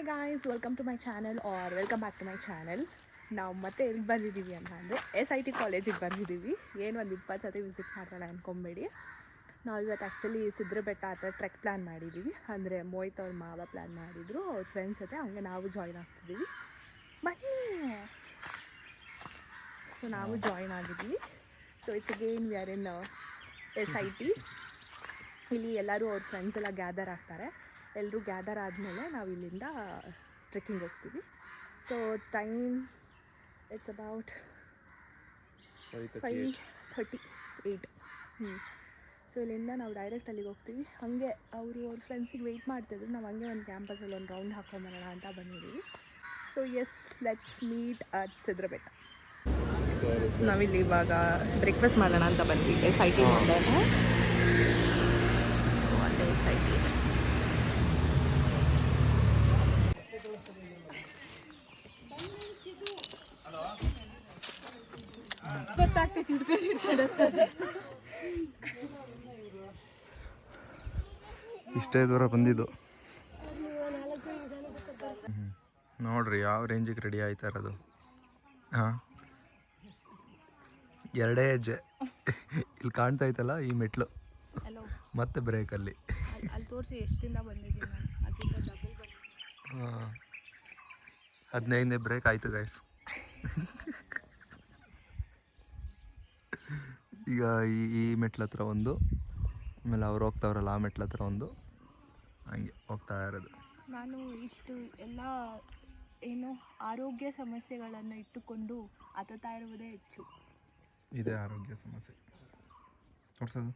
Hi guys, welcome to my channel or welcome back to my channel. ನಾವು ಮತ್ತೆ ಎಲ್ಲಿ ಬಂದಿದ್ದೀವಿ ಅಂತ ಅಂದರೆ SIT ಕಾಲೇಜಿಗೆ ಬಂದಿದ್ದೀವಿ. ಏನು ಒಂದು 20 ಸತಿ ವಿಸಿಟ್ ಮಾಡೋಣ ಅಂದ್ಕೊಂಬೇಡಿ. ನಾವು ಇವತ್ತು ಆ್ಯಕ್ಚುಲಿ ಸಿದ್ರ ಬೆಟ್ಟ ಹತ್ರ ಟ್ರೆಕ್ ಪ್ಲ್ಯಾನ್ ಮಾಡಿದ್ದೀವಿ. ಅಂದರೆ ಮೋಹಿತ್ ಅವ್ರ ಮಾವ ಪ್ಲ್ಯಾನ್ ಮಾಡಿದರು ಅವ್ರ ಫ್ರೆಂಡ್ಸ್ ಜೊತೆ. ಹಂಗೆ ನಾವು ಜಾಯ್ನ್ ಆಗ್ತಿದ್ದೀವಿ. ಬನ್ನಿ. ಸೊ ನಾವು ಜಾಯ್ನ್ ಆಗಿದ್ದೀವಿ. So it's again we are in SIT. ಇಲ್ಲಿ ಎಲ್ಲರೂ ಅವ್ರ ಫ್ರೆಂಡ್ಸ್ ಎಲ್ಲ ಗ್ಯಾದರ್ ಆಗ್ತಾರೆ. ಎಲ್ಲರೂ ಗ್ಯಾದರ್ ಆದಮೇಲೆ ನಾವು ಇಲ್ಲಿಂದ ಟ್ರೆಕ್ಕಿಂಗ್ ಹೋಗ್ತೀವಿ. So time it's about 5:38. So ಇಲ್ಲಿಂದ ನಾವು ಡೈರೆಕ್ಟ್ ಅಲ್ಲಿಗೆ ಹೋಗ್ತೀವಿ. ಹಾಗೆ ಅವ್ರ ಫ್ರೆಂಡ್ಸಿಗೆ ವೆಯ್ಟ್ ಮಾಡ್ತಿದ್ರು. ನಾವು ಹಂಗೆ ಒಂದು ಕ್ಯಾಂಪಸಲ್ಲಿ ಒಂದು ರೌಂಡ್ ಹಾಕೊಂಬರೋಣ ಅಂತ ಬಂದಿದ್ದೀವಿ. So yes, let's meet at Sidrabetta. ನಾವಿಲ್ಲಿ ಇವಾಗ ಬ್ರೇಕ್ಫಾಸ್ಟ್ ಮಾಡೋಣ ಅಂತ ಬಂದ್ವಿ. SIT ಮುಂದೆ ಅಲ್ಲೇ SIT ಇದೆ. ಗೊತ್ತಾಗ್ತೈತಿ ಇಷ್ಟೇ ದೂರ ಬಂದಿದ್ದು ನೋಡ್ರಿ ಯಾವ ರೇಂಜಿಗೆ ರೆಡಿ ಆಯ್ತಾ ಇರೋದು. ಹಾಂ, ಎರಡೇ ಹೆಜ್ಜೆ ಇಲ್ಲಿ ಕಾಣ್ತಾ ಐತಲ್ಲ ಈ ಮೆಟ್ಲು, ಮತ್ತೆ ಬ್ರೇಕಲ್ಲಿ ಅಲ್ಲಿ ತೋರಿಸಿ ಎಷ್ಟಿಂದ ಬಂದಿದ್ದೀನಿ ನಾನು. ಅದರಿಂದ ಡಬಲ್ ಬಂದಿದ್ದೀನಿ. ಹಾಂ, 15ನೇ ಬ್ರೇಕ್ ಆಯಿತು ಗೈಸ್. ಈಗ ಈ ಮೆಟ್ಲ ಹತ್ರ ಒಂದು, ಆಮೇಲೆ ಅವ್ರು ಹೋಗ್ತಾವ್ರಲ್ಲ ಆ ಮೆಟ್ಲ ಹತ್ರ ಒಂದು, ಹಂಗೆ ಹೋಗ್ತಾ ಇರೋದು. ನಾನು ಇಷ್ಟು ಎಲ್ಲ ಏನು ಆರೋಗ್ಯ ಸಮಸ್ಯೆಗಳನ್ನು ಇಟ್ಟುಕೊಂಡು ಹತ್ತುತ್ತಾ ಇರುವುದೇ ಹೆಚ್ಚು. ಇದೇ ಆರೋಗ್ಯ ಸಮಸ್ಯೆ ತೋರ್ಸೋದು.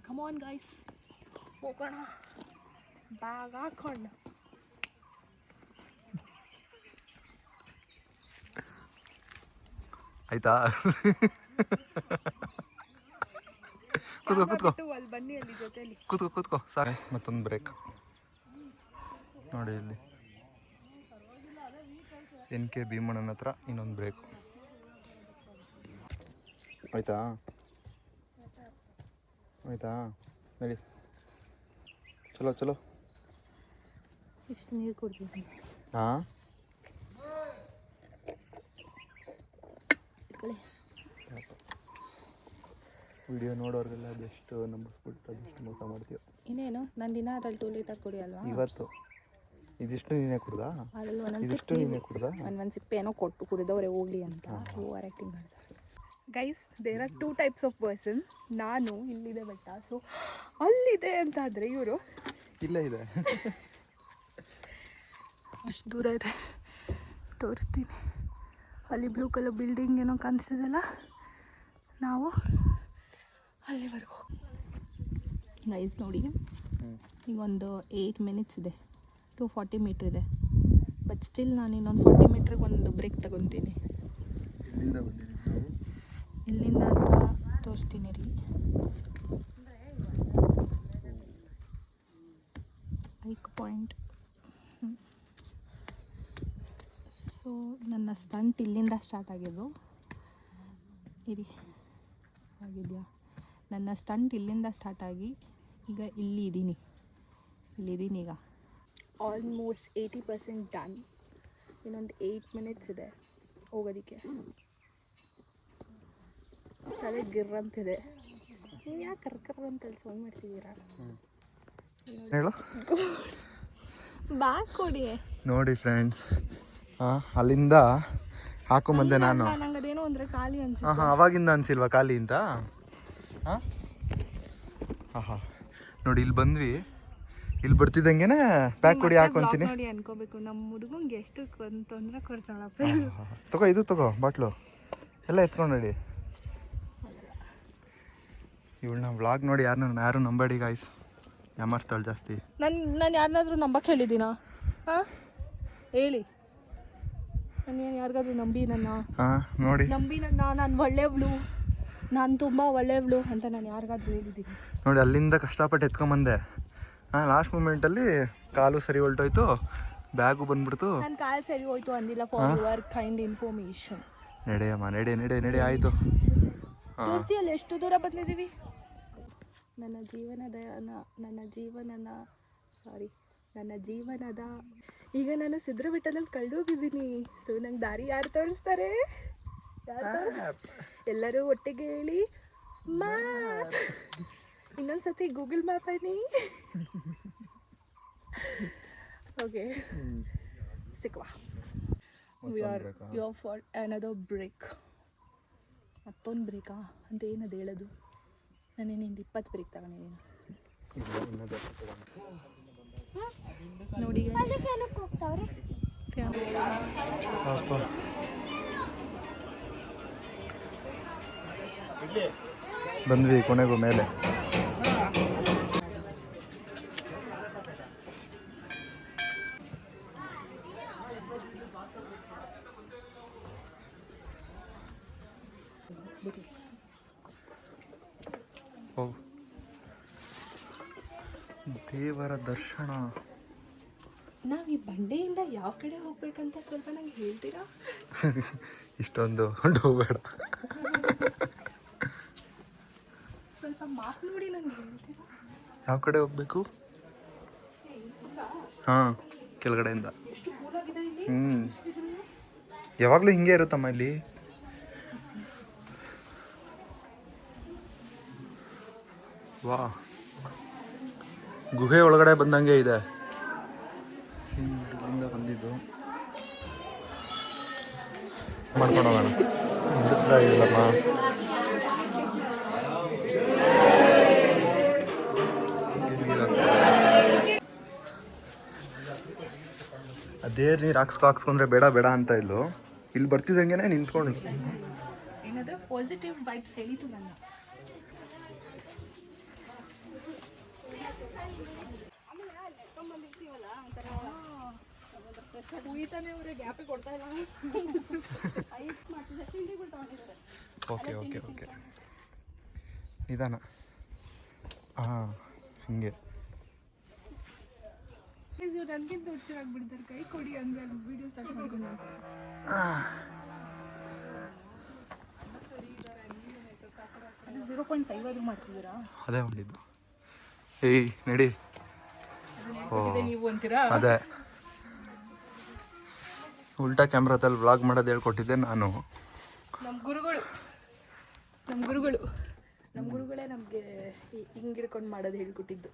ಕಮ್ ಆನ್ ಗೈಸ್, ಹೋಗೋಣ. ಬ್ಯಾಗ್ ಹಾಕೊಂಡು ಆಯ್ತಾ? ಕೂತ್ಕೋ ಕೂತ್ಕೋ ಅಲ್ಲಿ ಬನ್ನಿ, ಅಲ್ಲಿ ಜೊತೆಲಿ ಕೂತ್ಕೋ ಸಾಕು. ಮತ್ತೊಂದು ಬ್ರೇಕ್ ನೋಡಿ, ಇಲ್ಲಿ NK ಭೀಮಣ್ಣನ ಹತ್ರ ಇನ್ನೊಂದು ಬ್ರೇಕು. ಆಯ್ತಾ ನಡಿ, ಚಲೋ. ಇಷ್ಟು ನೀರು ಕುಡ್ತೀನಿ. ಹಾಂ, ವಿಡಿಯೋ ನೋಡೋರಿಗೆಲ್ಲ ಅದೆಷ್ಟು ನಂಬಿಸ್ಬಿಟ್ಟು ಅದೆಷ್ಟು ಮೋಸ ಮಾಡ್ತೀವಿ. ಇನ್ನೇನು ನನ್ನ ದಿನ ಅದ್ರಲ್ಲಿ 2 ಲೀಟರ್ ಕುಡಿಯಲ್ವಾ? ಇವತ್ತು ಇದಿಷ್ಟು ನೀನೇ ಕುಡ್ದಾ? ಅದ್ರಲ್ಲಿ ಇದಿಷ್ಟು ನೀನೇ ಕುಡ್ದಾ? ಒಂದು ಸಿಪ್ಪೆ ಏನೋ ಕೊಟ್ಟು ಕುಡಿದವ್ರೆ ಹೋಗ್ಲಿ ಅಂತ ಓವರ್ ಆ್ಯಕ್ಟಿಂಗ್ ಮಾಡ್ತಾರೆ. Guys, there are 2 types of person. ನಾನು ಇಲ್ಲಿದೆ ಬೆಟ್ಟ, ಸೊ ಅಲ್ಲಿದೆ ಅಂತ ಆದರೆ ಇವರು ಇಲ್ಲೇ ಇದೆ. ಅಷ್ಟು ದೂರ ಇದೆ, ತೋರಿಸ್ತೀನಿ. ಅಲ್ಲಿ ಬ್ಲೂ ಕಲರ್ ಬಿಲ್ಡಿಂಗ್ ಏನೋ ಕಾಣಿಸ್ತಿದೆಲ್ಲ, ನಾವು ಅಲ್ಲಿವರೆಗೂ. ಗೈಸ್ ನೋಡಿ, ಈಗ ಒಂದು 8 ಮಿನಿಟ್ಸ್ ಇದೆ, 240 ಮೀಟ್ರ್ ಇದೆ. ಬಟ್ ಸ್ಟಿಲ್ ನಾನು ಇನ್ನೊಂದು 40 ಮೀಟ್ರಿಗೆ ಒಂದು ಬ್ರೇಕ್ ತಗೊತೀನಿ. ಎಲ್ಲಿಂದ ಅಂತ ತೋರಿಸ್ತೀನಿ ರೀ. Hike point. ಸೊ ನನ್ನ ಸ್ಟಂಟ್ ಇಲ್ಲಿಂದ ಸ್ಟಾರ್ಟ್ ಆಗಿದ್ದು. ಇರಿ, ಆಗಿದೆಯಾ? ನನ್ನ ಸ್ಟಂಟ್ ಇಲ್ಲಿಂದ ಸ್ಟಾರ್ಟ್ ಆಗಿ ಈಗ ಇಲ್ಲಿದ್ದೀನಿ ಈಗ. Almost 80% done. ಇನ್ನೊಂದು 8 ಮಿನಿಟ್ಸ್ ಇದೆ ಹೋಗೋದಕ್ಕೆ. ತಲೆ ಗಿರ್ರಂತಿದೆ. ನೀವು ಯಾಕೆ ಕರ್ಕರ್ ಅಂತ ಸೌಂಡ್ ಮಾಡ್ತಿದ್ದೀರಾ? ಹೇಳು, ಬ್ಯಾಗ್ ಕೊಡಿ. ನೋಡಿ ಫ್ರೆಂಡ್ಸ್, ಅಲ್ಲಿಂದ ಹಾಕೊಂಬಂದೆ ನಾನು. ನಂಗೆ ಅದೇನೋ ಅಂದರೆ ಖಾಲಿ ಅನ್ಸುತ್ತೆ. ಅವಾಗಿಂದ ಅನ್ಸಿಲ್ವಾ ಖಾಲಿ ಅಂತ? ಹಾಂ ನೋಡಿ, ಇಲ್ಲಿ ಬಂದ್ವಿ. ಇಲ್ಲಿ ಬರ್ತಿದ್ದಂಗೆನೆ ಪ್ಯಾಕ್ ಕೊಡಿ ಹಾಕೊಂತೀನಿ ನೋಡಿ ಅನ್ಕೋಬೇಕು. ನಮ್ಮ ಹುಡುಗಂಗೆ ಎಷ್ಟು ತೊಂದರೆ ಕೊಡ್ತಾಳಪ್ಪ. ಇದು ತಗೋ ಬಾಟ್ಲು ಎಲ್ಲ ಎತ್ಕೊಂಡು ನೋಡಿ. ಇವಳನ್ನ ವ್ಲಾಗ್ ನೋಡಿ ಯಾರು ನಂಬೇಡಿ ಗಾಯ್ಸ್, ಯಾಮಾರ್ಸ್ತಾಳೆ ಜಾಸ್ತಿ. ನಾನು ಯಾರನ್ನಾದ್ರೂ ನಂಬಕ್ಕೆ ಹೇಳಿದ್ದೀನಾ? ಹಾಂ ಹೇಳಿ, ನಾನು ಯಾರಿಗಾದ್ರೂ ನಂಬಿ ನೋಡಿ ನಾನು ಒಳ್ಳೆಯವಳು, ನಾನು ತುಂಬ ಒಳ್ಳೆಯವಳು ಅಂತ ನಾನು ಯಾರಿಗಾದ್ರೂ ಹೇಳಿದ್ದೀನಿ? ನೋಡಿ, ಅಲ್ಲಿಂದ ಕಷ್ಟಪಟ್ಟು ಎತ್ಕೊಂಬಂದೆ. ಲಾಸ್ಟ್ ಮೂಮೆಂಟಲ್ಲಿ ಕಾಲು ಸರಿ ಹೊಲ್ಟೋಯ್ತು, ಬ್ಯಾಗು ಬಂದ್ಬಿಡ್ತು. ನನ್ನ ಕಾಲು ಸರಿ ಹೋಯ್ತು ಅಂದಿಲ್ಲ, ಫಾರ್ ಯುವರ್ ಕೈಂಡ್ ಇನ್ಫಾರ್ಮೇಷನ್. ನಡೆಯಮ್ಮ, ನಡೆ ಆಯಿತು. ತೋರಿಸಿ ಅಲ್ಲಿ ಎಷ್ಟು ದೂರ ಬಂದಿದ್ದೀವಿ. ನನ್ನ ಜೀವನನ ಸಾರಿ ನನ್ನ ಜೀವನದ ಈಗ ನಾನು ಸಿದ್ರಬೆಟ್ಟದಲ್ಲಿ ಕಳೆದೋಗಿದ್ದೀನಿ. ಸೊ ನಂಗೆ ದಾರಿ ಯಾರು ತೋರಿಸ್ತಾರೆ? ಎಲ್ಲರೂ ಒಟ್ಟಿಗೆ ಹೇಳಿ ಮ್ಯಾಪ್. ಇನ್ನೊಂದ್ಸತಿ ಗೂಗಲ್ ಮ್ಯಾಪ್ ಅನ್ನಿ. ಓಕೆ ಸಿಕ್ವಾ. We are for another break. ಮತ್ತೊಂದು ಬ್ರೇಕಾ ಅಂತ ಏನದು ಹೇಳೋದು? ನಾನೇನಿಂದ 20 ಬ್ರೇಕ್ ತಗೊಂಡಿದ್ದೀನಿ ನೋಡಿ. ಬಂದ್ವಿ ಕೊನೆಗೂ ಮೇಲೆ. ದೇವರ ದರ್ಶನ. ನಾವು ಈ ಬಂಡೆಯಿಂದ ಯಾವ ಕಡೆ ಹೋಗ್ಬೇಕಂತ ಸ್ವಲ್ಪ ನಂಗೆ ಹೇಳ್ತೀರಾ? ಇಷ್ಟೊಂದು ಹೋಗಬೇಡ, ಸ್ವಲ್ಪ ಮಾತು ನೋಡಿ ನನಗೆ ಹೇಳ್ತೀರಾ ಯಾವ ಕಡೆ ಹೋಗ್ಬೇಕು? ಹಾಂ, ಕೆಳಗಡೆಯಿಂದ. ಯಾವಾಗಲೂ ಹಿಂಗೆ ಇರುತ್ತಮ್ಮ ಇಲ್ಲಿ. ವಾ, ಗುಹೆ ಒಳಗಡೆ ಬಂದಂಗೆ ಇದೆ. ಇಲ್ಲಿಂದ ಬಂದಿದ್ದು ಮಾಡ್ಕೊಂಡು ಹೋಗೋಣ. ಇಲ್ಲಮ್ಮ, ಅದೇ ನೀರು ಹಾಕ್ಸ್ಕೊಂಡ್ರೆ ಬೇಡ ಬೇಡ ಅಂತ ಇಲ್ಲು. ಇಲ್ಲಿ ಬರ್ತಿದ್ದಂಗೆ ನಿಂತ್ಕೊಂಡು ಏನಾದರೂ ಪಾಸಿಟಿವ್ ವೈಬ್ಸ್ ಹೇಳಿತು ನನ್ನ. ಓಕೆ ಓಕೆ ಓಕೆ, ನಿಧಾನ. ಹಾಂ, ಹಿಂಗೆ ನನಗಿಂತ ಹುಚ್ಚಾಗ್ಬಿಡ್ತಾರೆ. ಕೈ ಕೊಡಿ ಹಂಗೆ ವಿಡಿಯೋ ಸ್ಟಾರ್ಟ್ ಮಾಡ್ಕೊಂಡು 0.5 ಮಾಡ್ತಿದ್ದೀರಾ? ಅದೇ ಮಾಡಿದ್ದು. ಏಯ್ ನಡಿ. ನೀವು ಅಂತೀರಾ? ಅದೇ ಉಲ್ಟಾ ಕ್ಯಾಮ್ರಾದಲ್ಲಿ ವ್ಲಾಗ್ ಮಾಡೋದು ಹೇಳ್ಕೊಟ್ಟಿದ್ದೆ ನಾನು. ನಮ್ಮ ಗುರುಗಳೇ ನಮಗೆ ಹಿಂಗೆ ಹಿಡ್ಕೊಂಡು ಮಾಡೋದು ಹೇಳ್ಕೊಟ್ಟಿದ್ದು.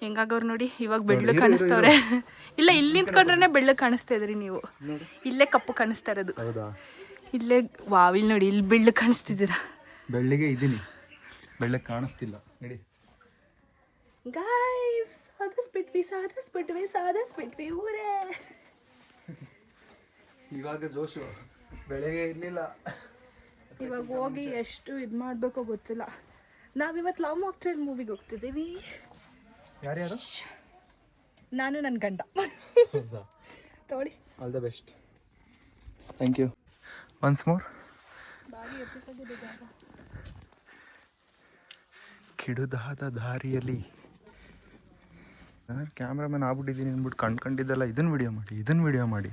ಹೆಂಗಾಗವ್ರು ನೋಡಿ. ಇವಾಗ ಬೆಳ್ಳು ಕಾಣಿಸ್ತವ್ರೆ. ಇಲ್ಲ, ಇಲ್ಲಿ ನಿಂತ್ಕೊಂಡ್ರೆ ಬೆಳ್ಳು ಕಾಣಿಸ್ತಾ ಇದ್ರಿ ನೀವು. ಇಲ್ಲೇ ಕಪ್ಪು ಕಾಣಿಸ್ತಾ ಇರೋದು. ಇಲ್ಲೇ ವಾವಿಲ್ ನೋಡಿ, ಇಲ್ಲಿ ಬೆಳ್ಳು ಕಾಣಿಸ್ತಿದ್ದೀರಾ. ಬೆಳ್ಳಿಗೆ ಇದ್ದೀನಿ, ಬೆಳ್ಳಗೆ ಕಾಣಿಸ್ತಿಲ್ಲ. ನಡಿ ಗೈಸ್, ಸಾಧಿಸ್ಬಿಟ್ವಿ ಊರೇ. ಇವಾಗ ಜೋಶು, ಬೆಳಗ್ಗೆ ಇರಲಿಲ್ಲ. ಇವಾಗ ಹೋಗಿ ಎಷ್ಟು ಇದು ಮಾಡಬೇಕೋ ಗೊತ್ತಿಲ್ಲ. ನಾವಿವತ್ತು ಲವ್ ಮಾಕ್ಟೇಲ್ ಮೂವಿಗೆ ಹೋಗ್ತಿದ್ದೀವಿ. ಯಾರ್ಯಾರು? ನಾನು ನನ್ನ ಗಂಡ. ತಗೊಳ್ಳಿ. All the best. Thank you. Once more. ಕಿಡುದಾದ ದಾರಿಯಲ್ಲಿ ಕ್ಯಾಮ್ರಾಮನ್ ಆಗ್ಬಿಟ್ಟಿದ್ದೀನಿ ಅಂದ್ಬಿಟ್ಟು ಕಂಡಿದ್ದೆಲ್ಲ ಇದನ್ನು ವಿಡಿಯೋ ಮಾಡಿ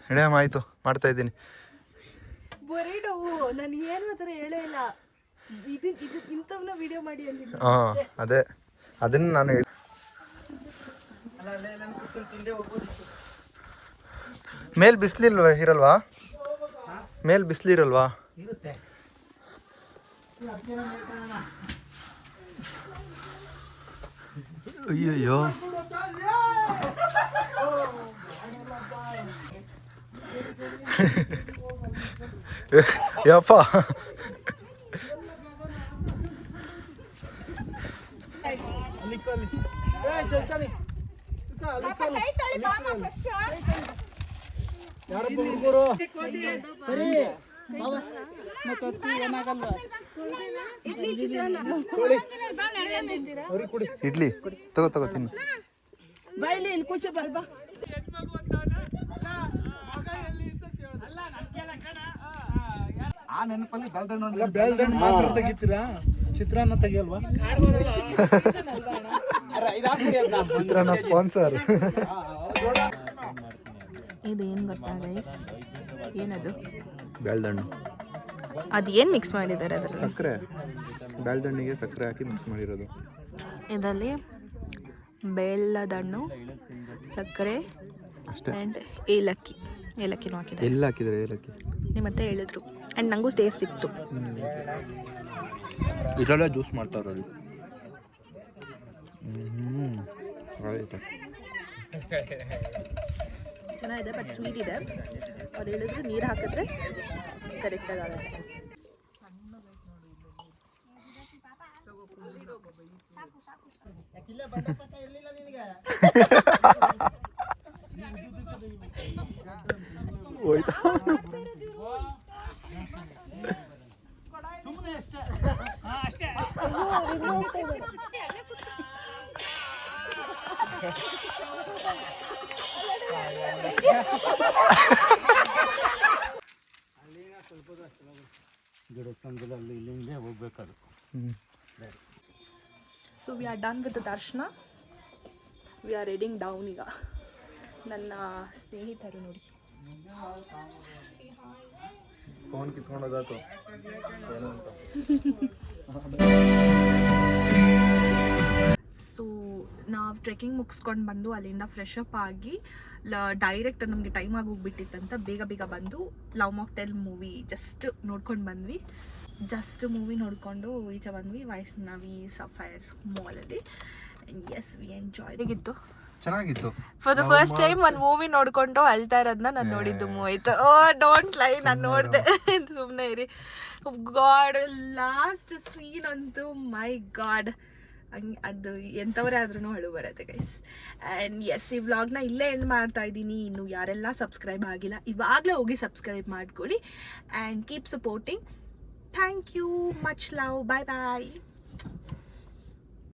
ನಡೆಯಮ್ಮ. ಆಯಿತು, ಮಾಡ್ತಾ ಇದ್ದೀನಿ. ಬರೀಡು ನಾನು ಏನು ಮಾತ್ರ ಹೇಳೇ ಇಲ್ಲ. ಇದು ಇಂಥವನ್ನ ವಿಡಿಯೋ ಮಾಡಿ ಅಂದಿದ್ದು. ಹಾಂ, ಅದೇ ಅದನ್ನು ನಾನು ಹೇಳಿ. ಮೇಲ್ ಇರಲ್ವಾ? ಮೇಲ್ ಬಿಸಿಲಿರಲ್ವಾ? ಅಯ್ಯಯ್ಯೋ, ಯಪ್ಪ. ಇಡ್ಲಿ ತಗೋ ತಿನ್ನು. ಮಾತ್ರ ತೆಗಿತೀರಾ? ಚಿತ್ರಾನ್ನ ತೆಗಿಯಲ್ವಾ? ಚಿತ್ರಾನ್ನ ಸ್ಪಾನ್ಸರ್. ಇದೇನು ಗೊತ್ತಾ ಗೈಸ್? ಏನದು? ಬೆಳ್ದಣ್ಣು. ಅದು ಏನು ಮಿಕ್ಸ್ ಮಾಡಿದ್ದಾರೆ ಅದರಲ್ಲಿ? ಸಕ್ಕರೆ, ಬೆಳ್ದಣ್ಣಿಗೆ ಸಕ್ಕರೆ ಹಾಕಿ ಮಿಕ್ಸ್ ಮಾಡಿರೋದು. ಇದರಲ್ಲಿ ಬೆಲ್ಲದ ಹಣ್ಣು, ಸಕ್ಕರೆ ಅಷ್ಟೇ. ಆ್ಯಂಡ್ ಏಲಕ್ಕಿನೂ ಹಾಕಿದ್ದಾರೆ. ಎಲ್ಲ ಹಾಕಿದ್ದಾರೆ ಏಲಕ್ಕಿ. ನಿಮ್ಮತ್ತೆ ಹೇಳಿದ್ರು ಆ್ಯಂಡ್ ನನಗೂ ಟೇಸ್ಟ್ ಸಿಕ್ತು. ಇದರಲ್ಲೇ ಜ್ಯೂಸ್ ಮಾಡ್ತಾವ್ರಲ್ಲಿ. ಆಯ್ತು, ಚೆನ್ನಾಗಿದೆ, ಬಟ್ ಸ್ವೀಟ್ ಇದೆ. ಅವ್ರು ಹೇಳಿದ್ರು ನೀರು ಹಾಕಿದ್ರೆ ಕರೆಕ್ಟಾಗಿ ಆಗುತ್ತೆ. ಹೋಯ್ತಾ? So we are done with ದರ್ಶನ. ವಿ ಆರ್ ಹೆಡಿಂಗ್ ಡೌನ್ ಈಗ. ನನ್ನ ಸ್ನೇಹಿತರು ನೋಡಿ. ಫೋನ್ ಕಿತ್ಕೊಂಡೋಗಾತು ಏನು ಅಂತ. ಸೊ ನಾವು ಟ್ರೆಕ್ಕಿಂಗ್ ಮುಗಿಸ್ಕೊಂಡು ಬಂದು ಅಲ್ಲಿಂದ ಫ್ರೆಶ್ ಅಪ್ ಆಗಿ ಡೈರೆಕ್ಟ್ ನಮಗೆ ಟೈಮ್ ಆಗೋಗ್ಬಿಟ್ಟಿತ್ತಂತ ಬೇಗ ಬೇಗ ಬಂದು ಲವ್ ಮಾಕ್ಟೈಲ್ ಮೂವಿ ಜಸ್ಟ್ ನೋಡ್ಕೊಂಡು ಬಂದ್ವಿ. ಮೂವಿ ನೋಡಿಕೊಂಡು ಈಚೆ ಬಂದ್ವಿ ವೈಷ್ಣವಿ ಸಫೈರ್ ಮಾಲಲ್ಲಿ. Yes, we enjoy. ಹೇಗಿತ್ತು? ಚೆನ್ನಾಗಿತ್ತು. ಫಾರ್ ದ ಫಸ್ಟ್ ಟೈಮ್ ಒಂದು ಮೂವಿ ನೋಡ್ಕೊಂಡು ಅಳ್ತಾ ಇರೋದನ್ನ ನಾನು ನೋಡಿದ್ದು ಮೂವೈತು. ಡೋಂಟ್ ಲೈ, ನಾನು ನೋಡಿದೆ, ಸುಮ್ಮನೆ ಇರಿ. ಗಾಡ್, ಲಾಸ್ಟ್ ಸೀನ್ ಅಂತೂ ಮೈ ಗಾಡ್, ಅದು ಎಂಥವರೇ ಆದ್ರೂ ಅಳು ಬರುತ್ತೆ ಗೈಸ್. ಆ್ಯಂಡ್ ಎಸ್, ಈ ವ್ಲಾಗ್ನ ಇಲ್ಲೇ ಎಂಡ್ ಮಾಡ್ತಾ ಇದ್ದೀನಿ. ಇನ್ನು ಯಾರೆಲ್ಲ ಸಬ್ಸ್ಕ್ರೈಬ್ ಆಗಿಲ್ಲ ಇವಾಗಲೇ ಹೋಗಿ ಸಬ್ಸ್ಕ್ರೈಬ್ ಮಾಡ್ಕೊಳ್ಳಿ. And keep supporting. Thank you, much love, bye bye.